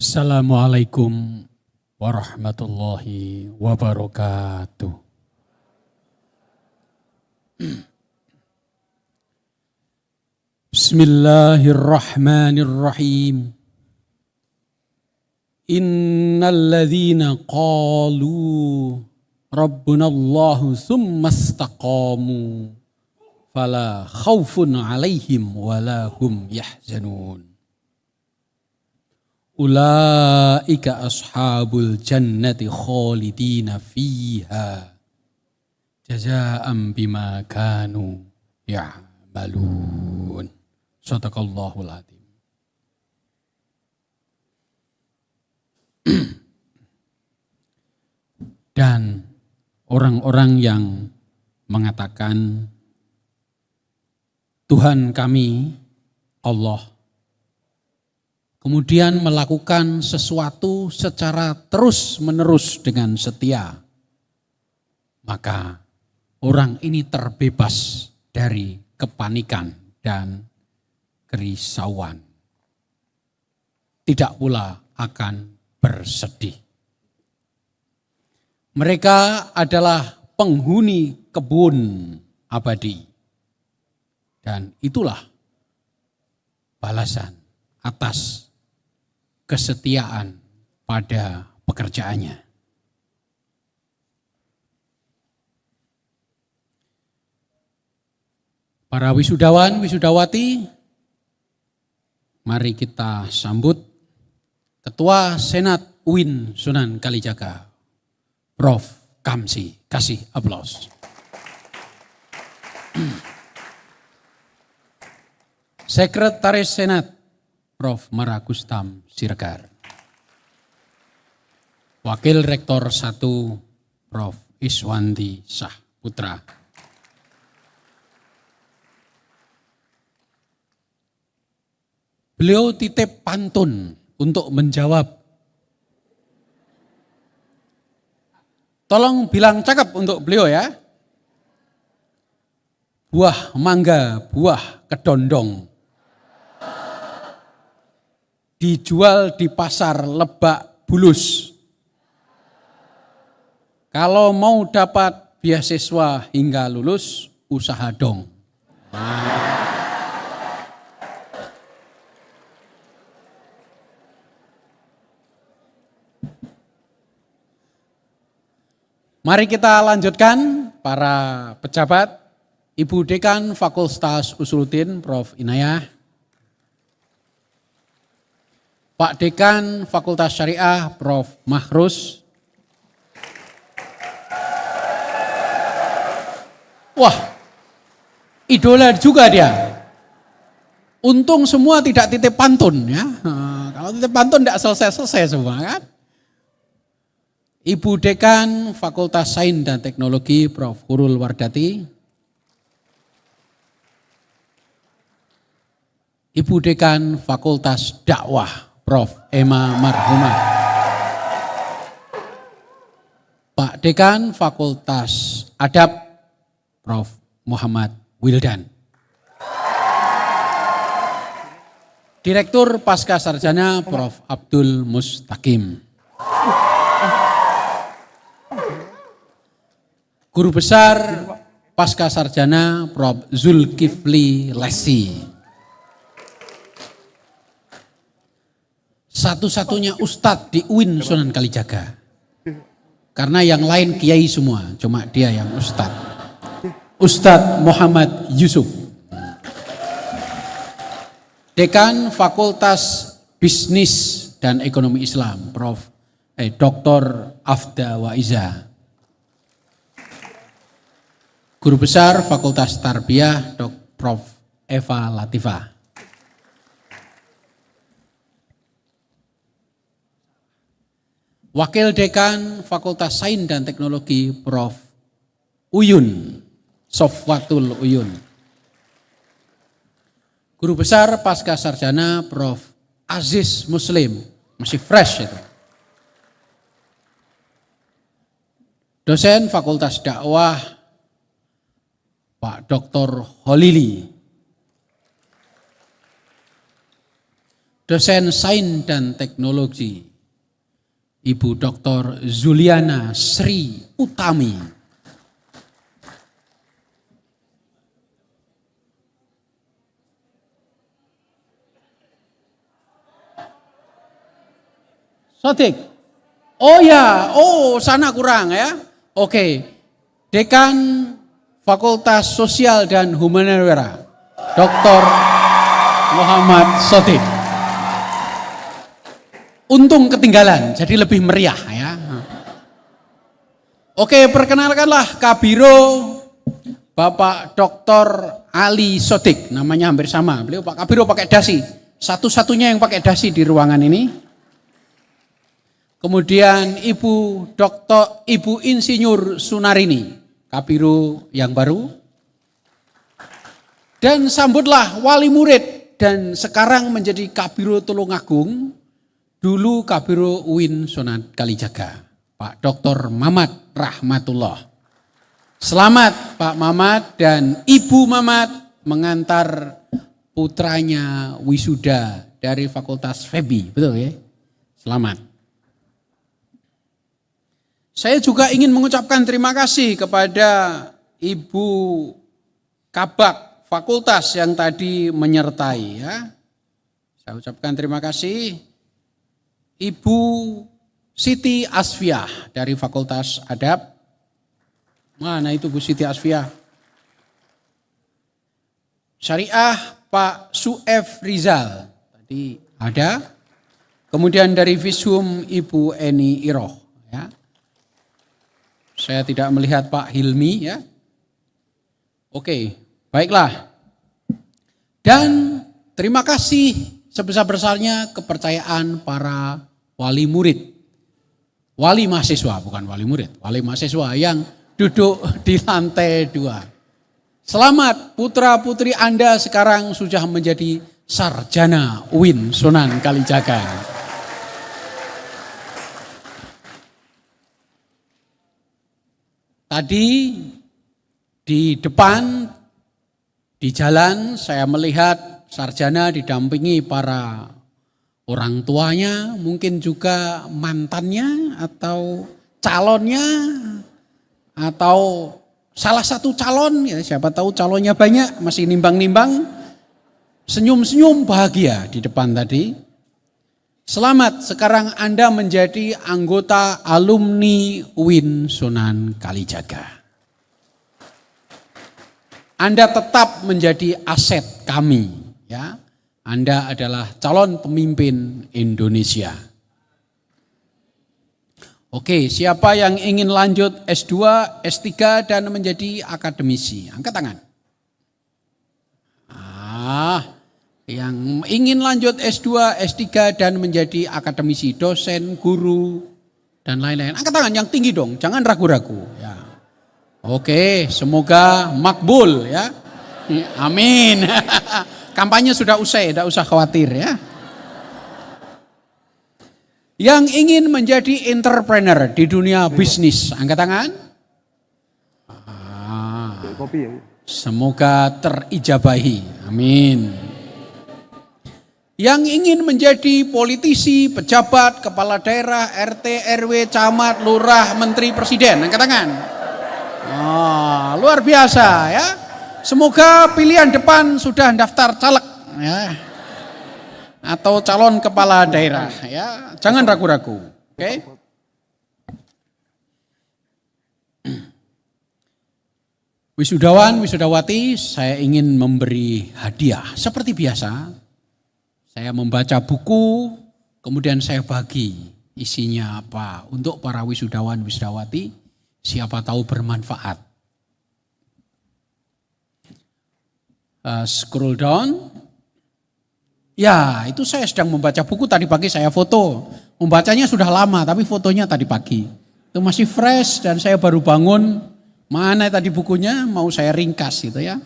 Assalamualaikum warahmatullahi wabarakatuh. Bismillahirrahmanirrahim. Innal ladzina qalu rabbunallahu tsumma istaqamu fala khaufun 'alaihim wala hum yahzanun. Ulaika ashabul jannati khalidina fiha jazaa'an bima kanu ya'malun. Shadaqallahul adzim. Dan orang-orang yang mengatakan Tuhan kami Allah, kemudian melakukan sesuatu secara terus-menerus dengan setia, maka orang ini terbebas dari kepanikan dan kerisauan. Tidak pula akan bersedih. Mereka adalah penghuni kebun abadi. Dan itulah balasan atas kesetiaan pada pekerjaannya. Para wisudawan, wisudawati, mari kita sambut Ketua Senat UIN Sunan Kalijaga, Prof. Kamsi. Kasih aplaus. Sekretaris Senat, Prof. Maragustam Siregar. Wakil Rektor 1, Prof. Iswandi Shah Putra. Beliau titip pantun untuk menjawab. Tolong bilang cakep untuk beliau ya. Buah mangga, buah kedondong. Dijual di pasar Lebak Bulus. Kalau mau dapat beasiswa hingga lulus, usaha dong. Mari kita lanjutkan para pejabat. Ibu Dekan Fakultas Usuluddin, Prof. Inayah. Pak Dekan Fakultas Syariah, Prof. Mahrus. Wah, idola juga dia. Untung semua tidak titip pantun ya. Kalau titip pantun tidak selesai-selesai semua kan. Ibu Dekan Fakultas Sains dan Teknologi, Prof. Hurul Wardati. Ibu Dekan Fakultas Dakwah, Prof. Emma Marhumah. Pak Dekan Fakultas Adab, Prof. Muhammad Wildan. Direktur Pasca Sarjana, Prof. Abdul Mustaqim. Guru Besar Pasca Sarjana, Prof. Zulkifli Lesi. Satu-satunya ustadz di UIN Sunan Kalijaga. Karena yang lain kiai semua, cuma dia yang ustadz. Ustadz Muhammad Yusuf. Dekan Fakultas Bisnis dan Ekonomi Islam, Prof. Dr. Afda Waiza. Guru Besar Fakultas Tarbiyah, Prof. Eva Latifah. Wakil Dekan Fakultas Sains dan Teknologi, Prof. Uyun, Sofwatul Uyun. Guru Besar Pasca Sarjana, Prof. Aziz Muslim, masih fresh itu. Dosen Fakultas Dakwah, Pak Dr. Holili. dosen Sains dan Teknologi, Ibu Dr. Zuliana Sri Utami. Sotik. Oh ya, sana kurang ya. Oke. Dekan Fakultas Sosial dan Humaniora, Dr. Muhammad Sotik. Untung ketinggalan, jadi lebih meriah ya. Oke, perkenalkanlah Kabiro Bapak Dr. Ali Sotik. Namanya hampir sama. Beliau Pak Kabiro pakai dasi. Satu-satunya yang pakai dasi di ruangan ini. Kemudian Ibu Insinyur Sunarini, Kabiro yang baru. Dan sambutlah wali murid dan sekarang menjadi Kabiro Tulungagung, dulu Kabiro UIN Sunan Kalijaga, Pak Dr. Mamat Rahmatullah. Selamat Pak Mamat dan Ibu Mamat mengantar putranya wisuda dari Fakultas FEBI, betul ya? Selamat. Saya juga ingin mengucapkan terima kasih kepada Ibu Kabak Fakultas yang tadi menyertai ya. Saya ucapkan terima kasih Ibu Siti Asfiah dari Fakultas Adab. Mana itu Bu Siti Asfiah? Syariah Pak Suef Rizal tadi ada. Kemudian dari Visum Ibu Eni Iroh ya. Saya tidak melihat Pak Hilmi ya. Oke, baiklah. Dan terima kasih sebesar-besarnya kepercayaan para wali murid. Wali mahasiswa, bukan wali murid. Wali mahasiswa yang duduk di lantai 2. Selamat putra-putri Anda sekarang sudah menjadi sarjana UIN Sunan Kalijaga. Tadi di depan, di jalan saya melihat sarjana didampingi para orang tuanya, mungkin juga mantannya atau calonnya, atau salah satu calon, ya siapa tahu calonnya banyak, masih nimbang-nimbang, senyum-senyum bahagia di depan tadi. Selamat, sekarang Anda menjadi anggota alumni UIN Sunan Kalijaga. Anda tetap menjadi aset kami, ya. Anda adalah calon pemimpin Indonesia. Oke, siapa yang ingin lanjut S2, S3 dan menjadi akademisi? Angkat tangan. Yang ingin lanjut S2, S3 dan menjadi akademisi, dosen, guru, dan lain-lain. Angkat tangan yang tinggi dong, jangan ragu-ragu. Ya. Oke, semoga makbul ya. Amin. Kampanye sudah usai, tidak usah khawatir ya. Yang ingin menjadi entrepreneur di dunia bisnis, angkat tangan. Semoga terijabahi, amin. Yang ingin menjadi politisi, pejabat, kepala daerah, RT, RW, camat, lurah, menteri, presiden, angkat tangan. Luar biasa ya. Semoga pilihan depan sudah daftar caleg ya. Atau calon kepala daerah ya. Jangan ragu-ragu. Oke. Wisudawan, wisudawati, saya ingin memberi hadiah seperti biasa. Saya membaca buku, kemudian saya bagi isinya apa untuk para wisudawan, wisudawati, siapa tahu bermanfaat. Scroll down. Ya, itu saya sedang membaca buku tadi pagi, saya foto. Membacanya sudah lama, tapi fotonya tadi pagi. Itu masih fresh dan saya baru bangun. Mana tadi bukunya? Mau saya ringkas gitu ya.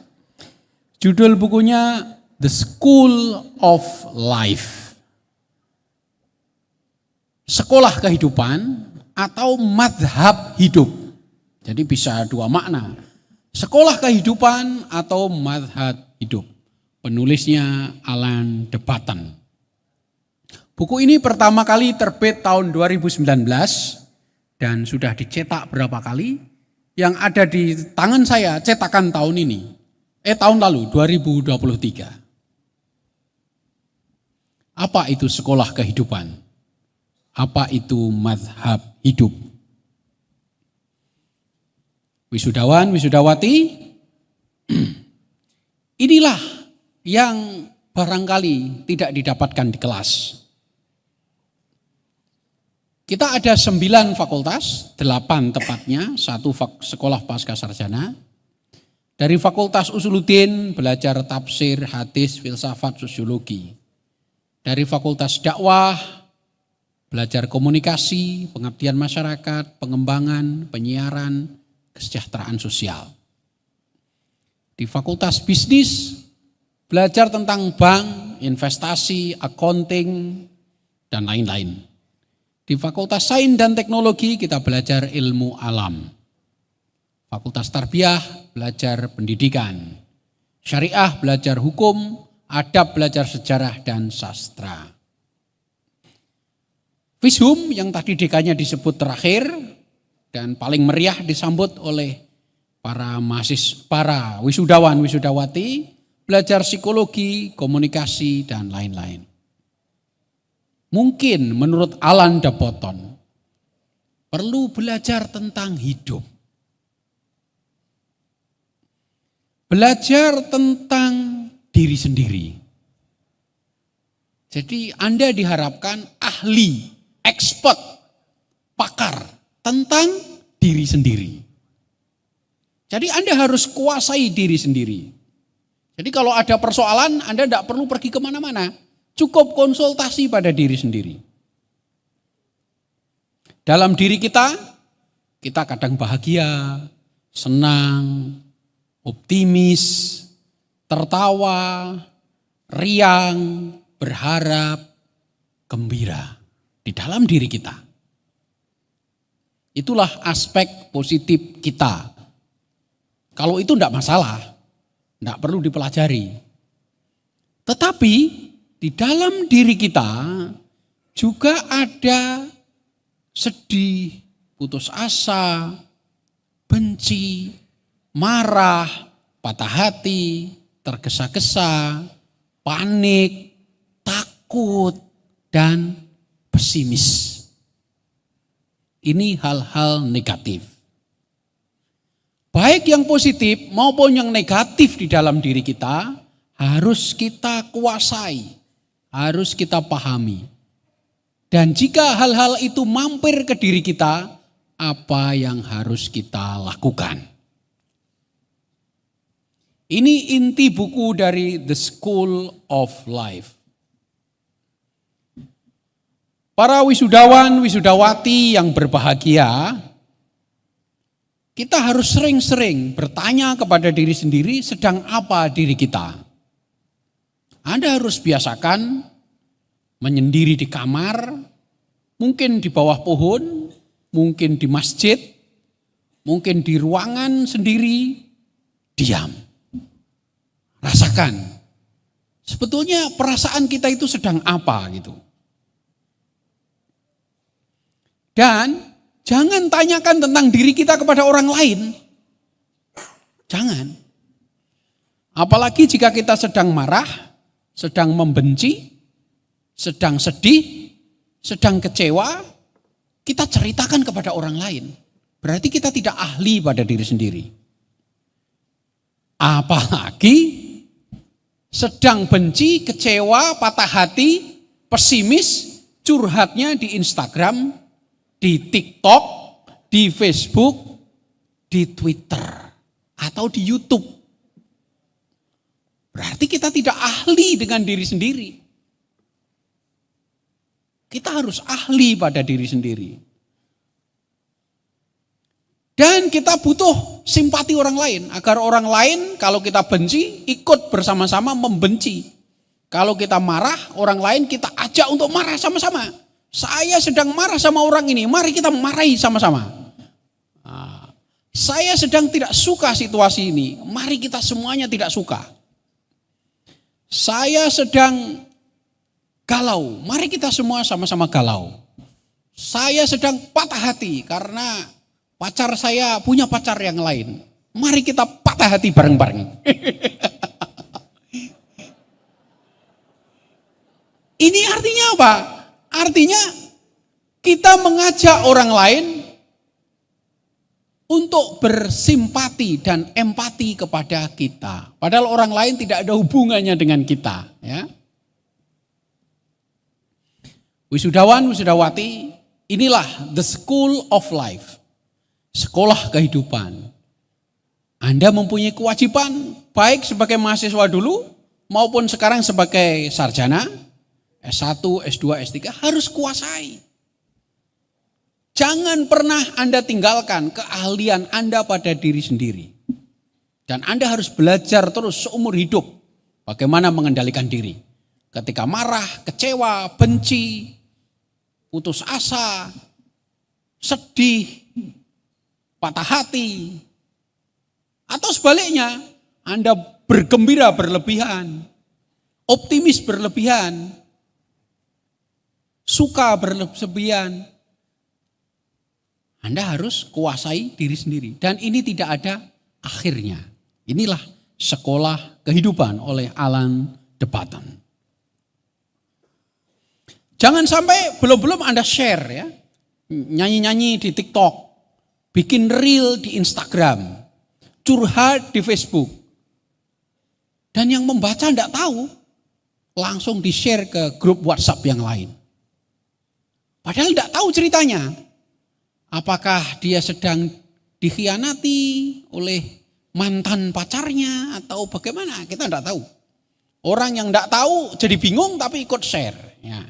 Judul bukunya The School of Life. Sekolah kehidupan atau madhab hidup. Jadi bisa dua makna. Sekolah kehidupan atau madhab hidup. Penulisnya Alan de Botton. Buku ini pertama kali terbit tahun 2019 dan sudah dicetak berapa kali. Yang ada di tangan saya cetakan tahun ini, tahun lalu 2023. Apa itu sekolah kehidupan? Apa itu mazhab hidup? Wisudawan, wisudawati, inilah yang barangkali tidak didapatkan di kelas. Kita ada 9 fakultas, 8 tepatnya, 1 sekolah pasca sarjana. Dari Fakultas Usuluddin belajar tafsir, hadis, filsafat, sosiologi. Dari Fakultas Dakwah belajar komunikasi, pengabdian masyarakat, pengembangan, penyiaran, kesejahteraan sosial. Di Fakultas Bisnis belajar tentang bank, investasi, accounting, dan lain-lain. Di Fakultas Sains dan Teknologi kita belajar ilmu alam. Fakultas Tarbiyah belajar pendidikan. Syariah belajar hukum, adab belajar sejarah dan sastra. Fishum yang tadi dekannya disebut terakhir dan paling meriah disambut oleh para wisudawan, wisudawati, belajar psikologi, komunikasi, dan lain-lain. Mungkin menurut Alan de Botton, perlu belajar tentang hidup. Belajar tentang diri sendiri. Jadi Anda diharapkan ahli, expert, pakar tentang diri sendiri. Jadi Anda harus kuasai diri sendiri. Jadi kalau ada persoalan Anda tidak perlu pergi kemana-mana. Cukup konsultasi pada diri sendiri. Dalam diri kita kadang bahagia, senang, optimis, tertawa, riang, berharap, gembira. Di dalam diri kita. Itulah aspek positif kita. Kalau itu tidak masalah, tidak perlu dipelajari. Tetapi di dalam diri kita juga ada sedih, putus asa, benci, marah, patah hati, tergesa-gesa, panik, takut, dan pesimis. Ini hal-hal negatif. Baik yang positif maupun yang negatif di dalam diri kita harus kita kuasai. Harus kita pahami. Dan jika hal-hal itu mampir ke diri kita, apa yang harus kita lakukan? Ini inti buku dari The School of Life. Para wisudawan, wisudawati yang berbahagia, kita harus sering-sering bertanya kepada diri sendiri, sedang apa diri kita? Anda harus biasakan menyendiri di kamar, mungkin di bawah pohon, mungkin di masjid, mungkin di ruangan sendiri, diam. Rasakan, sebetulnya perasaan kita itu sedang apa gitu. Dan jangan tanyakan tentang diri kita kepada orang lain. Jangan. Apalagi jika kita sedang marah, sedang membenci, sedang sedih, sedang kecewa, kita ceritakan kepada orang lain. Berarti kita tidak ahli pada diri sendiri. Apalagi sedang benci, kecewa, patah hati, pesimis, curhatnya di Instagram, di TikTok, di Facebook, di Twitter, atau di YouTube. Berarti kita tidak ahli dengan diri sendiri. Kita harus ahli pada diri sendiri. Dan kita butuh simpati orang lain. Agar orang lain kalau kita benci ikut bersama-sama membenci. Kalau kita marah orang lain kita ajak untuk marah sama-sama. Saya sedang marah sama orang ini, mari kita marahi sama-sama. Saya sedang tidak suka situasi ini, mari kita semuanya tidak suka. Saya sedang galau. Mari kita semua sama-sama galau. Saya sedang patah hati karena pacar saya punya pacar yang lain. Mari kita patah hati bareng-bareng. Ini artinya apa? Artinya kita mengajak orang lain untuk bersimpati dan empati kepada kita. Padahal orang lain tidak ada hubungannya dengan kita. Ya. Wisudawan, wisudawati, inilah the school of life. Sekolah kehidupan. Anda mempunyai kewajiban baik sebagai mahasiswa dulu maupun sekarang sebagai sarjana, S1, S2, S3 harus kuasai. Jangan pernah Anda tinggalkan keahlian Anda pada diri sendiri. Dan Anda harus belajar terus seumur hidup bagaimana mengendalikan diri. Ketika marah, kecewa, benci, putus asa, sedih, patah hati, atau sebaliknya Anda bergembira berlebihan, optimis berlebihan, suka berlebihan. Anda harus kuasai diri sendiri. Dan ini tidak ada akhirnya. Inilah sekolah kehidupan oleh Alan de Botton. Jangan sampai belum-belum Anda share ya. Nyanyi-nyanyi di TikTok. Bikin reel di Instagram. Curhat di Facebook. Dan yang membaca tidak tahu. Langsung di-share ke grup WhatsApp yang lain. Padahal tidak tahu ceritanya. Apakah dia sedang dikhianati oleh mantan pacarnya atau bagaimana? Kita tidak tahu. Orang yang tidak tahu jadi bingung tapi ikut share. Ya.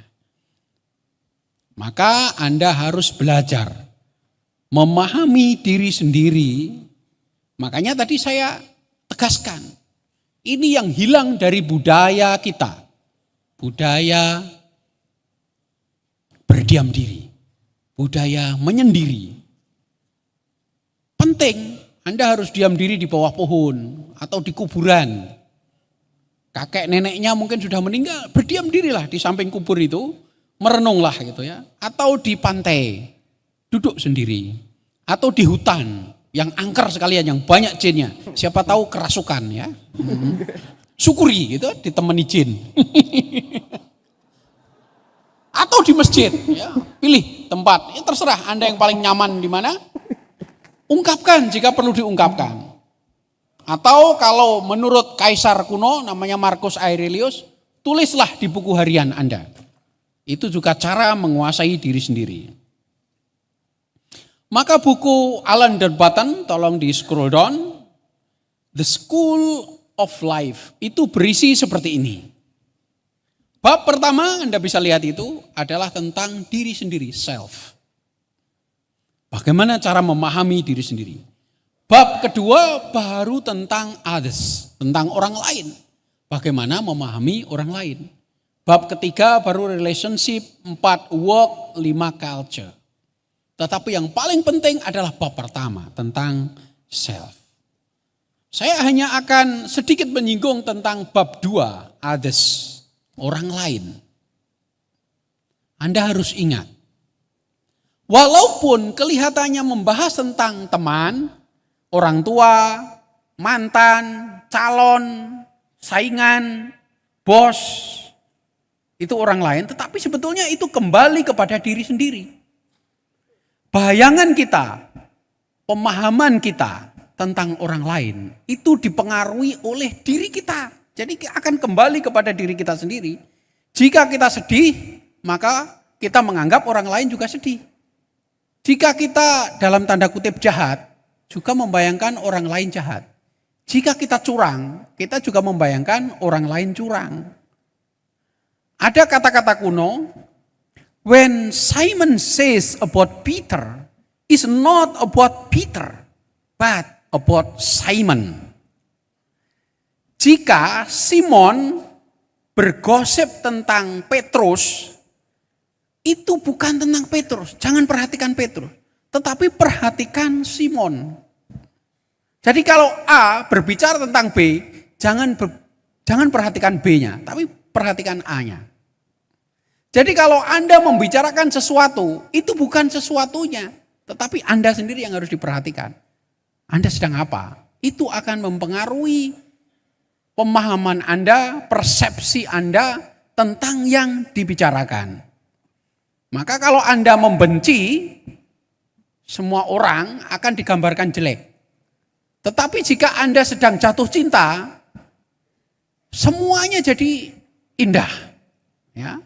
Maka Anda harus belajar memahami diri sendiri. Makanya tadi saya tegaskan. Ini yang hilang dari budaya kita. Budaya berdiam diri. Budaya menyendiri. Penting, Anda harus diam diri di bawah pohon atau di kuburan. Kakek neneknya mungkin sudah meninggal, berdiam dirilah di samping kubur itu, merenunglah gitu ya. Atau di pantai, duduk sendiri. Atau di hutan, yang angker sekalian, yang banyak jinnya. Siapa tahu kerasukan ya. Syukuri gitu, ditemani jin. Atau di masjid, ya, pilih tempat. Ya, terserah Anda yang paling nyaman di mana. Ungkapkan jika perlu diungkapkan. Atau kalau menurut kaisar kuno namanya Marcus Aurelius, tulislah di buku harian Anda. Itu juga cara menguasai diri sendiri. Maka buku Alan de Botton, tolong di scroll down. The School of Life itu berisi seperti ini. Bab pertama Anda bisa lihat itu adalah tentang diri sendiri, self. Bagaimana cara memahami diri sendiri. Bab kedua baru tentang others, tentang orang lain. Bagaimana memahami orang lain. Bab ketiga baru relationship, 4 work, 5 culture. Tetapi yang paling penting adalah bab pertama tentang self. Saya hanya akan sedikit menyinggung tentang bab 2, others. Orang lain. Anda harus ingat. Walaupun kelihatannya membahas tentang teman, orang tua, mantan, calon, saingan, bos, itu orang lain. Tetapi sebetulnya itu kembali kepada diri sendiri. Bayangan kita, pemahaman kita tentang orang lain, itu dipengaruhi oleh diri kita. Jadi akan kembali kepada diri kita sendiri. Jika kita sedih, maka kita menganggap orang lain juga sedih. Jika kita dalam tanda kutip jahat, juga membayangkan orang lain jahat. Jika kita curang, kita juga membayangkan orang lain curang. Ada kata-kata kuno, when Simon says about Peter, is not about Peter, but about Simon. Jika Simon bergosip tentang Petrus, itu bukan tentang Petrus. Jangan perhatikan Petrus, tetapi perhatikan Simon. Jadi kalau A berbicara tentang B, jangan perhatikan B-nya, tapi perhatikan A-nya. Jadi kalau Anda membicarakan sesuatu, itu bukan sesuatunya. Tetapi Anda sendiri yang harus diperhatikan. Anda sedang apa? Itu akan mempengaruhi pemahaman Anda, persepsi Anda tentang yang dibicarakan. Maka kalau Anda membenci, semua orang akan digambarkan jelek. Tetapi jika Anda sedang jatuh cinta, semuanya jadi indah. Ya.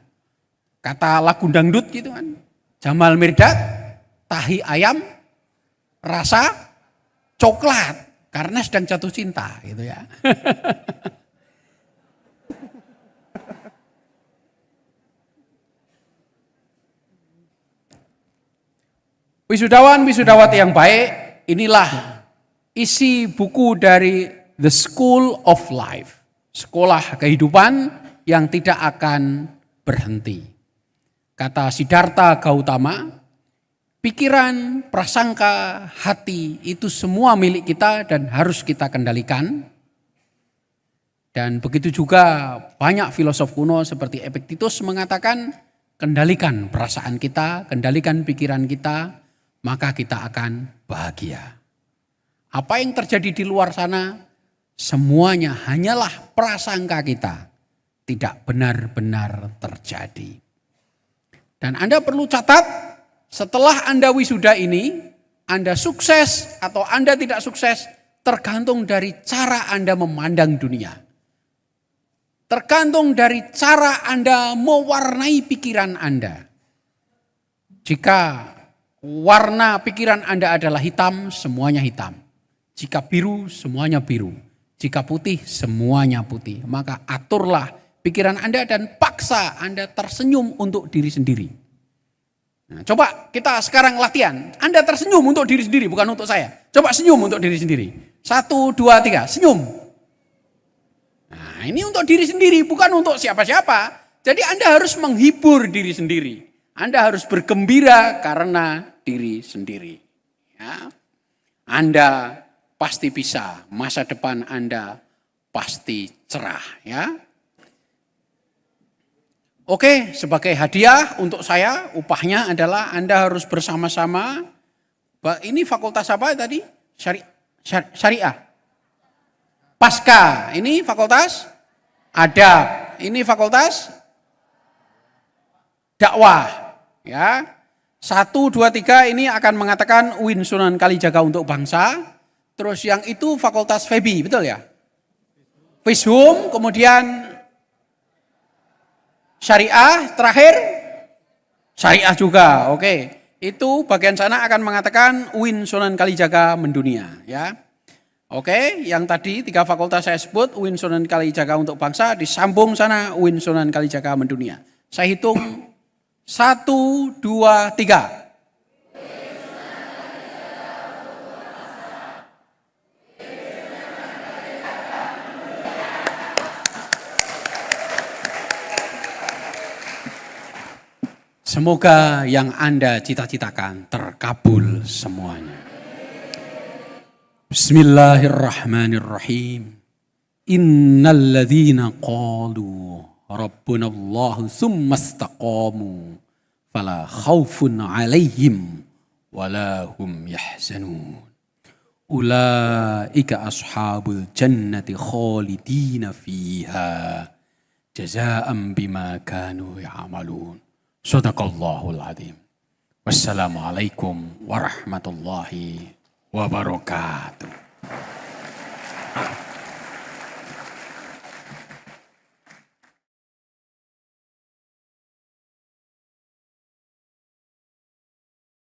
Kata lagu dangdut gitu kan. Jamal Mirdad, tahi ayam, rasa coklat. Karena sedang jatuh cinta gitu ya. Wisudawan, wisudawati yang baik, inilah isi buku dari The School of Life. Sekolah kehidupan yang tidak akan berhenti. Kata Siddhartha Gautama, pikiran, prasangka, hati itu semua milik kita dan harus kita kendalikan. Dan begitu juga banyak filosof kuno seperti Epictetus mengatakan, kendalikan perasaan kita, kendalikan pikiran kita, maka kita akan bahagia. Apa yang terjadi di luar sana, semuanya hanyalah prasangka kita, tidak benar-benar terjadi. Dan Anda perlu catat, setelah Anda wisuda ini, Anda sukses atau Anda tidak sukses, tergantung dari cara Anda memandang dunia. Tergantung dari cara Anda mewarnai pikiran Anda. Jika warna pikiran Anda adalah hitam, semuanya hitam. Jika biru, semuanya biru. Jika putih, semuanya putih. Maka aturlah pikiran Anda dan paksa Anda tersenyum untuk diri sendiri. Nah, coba kita sekarang latihan. Anda tersenyum untuk diri sendiri, bukan untuk saya. Coba senyum untuk diri sendiri. 1, 2, 3, senyum. Nah, ini untuk diri sendiri, bukan untuk siapa-siapa. Jadi Anda harus menghibur diri sendiri. Anda harus bergembira karena diri sendiri. Ya. Anda pasti bisa, masa depan Anda pasti cerah. Ya. Oke, sebagai hadiah untuk saya, upahnya adalah Anda harus bersama-sama. Ini fakultas apa tadi? Syariah. Pasca, ini fakultas adab. Ini fakultas dakwah. Ya, 1, 2, 3 ini akan mengatakan UIN Sunan Kalijaga untuk bangsa. Terus yang itu fakultas FEBI, betul ya? Fishum, kemudian syariah, terakhir syariah juga. Oke, itu bagian sana akan mengatakan UIN Sunan Kalijaga mendunia. Ya, oke, yang tadi 3 fakultas saya sebut UIN Sunan Kalijaga untuk bangsa, disambung sana UIN Sunan Kalijaga mendunia. Saya hitung 1, 2, 3. Semoga yang Anda cita-citakan terkabul semuanya. Bismillahirrahmanirrahim. Innal ladzina qalu rabbunallahu tsumma istaqamu fala khaufun 'alaihim wala hum yahzanun. Ulaika ashabul jannati khalidina fiha jazaa'an bima kanu ya'malun. Shadaqallahul adzim. Wassalamualaikum warahmatullahi wabarakatuh.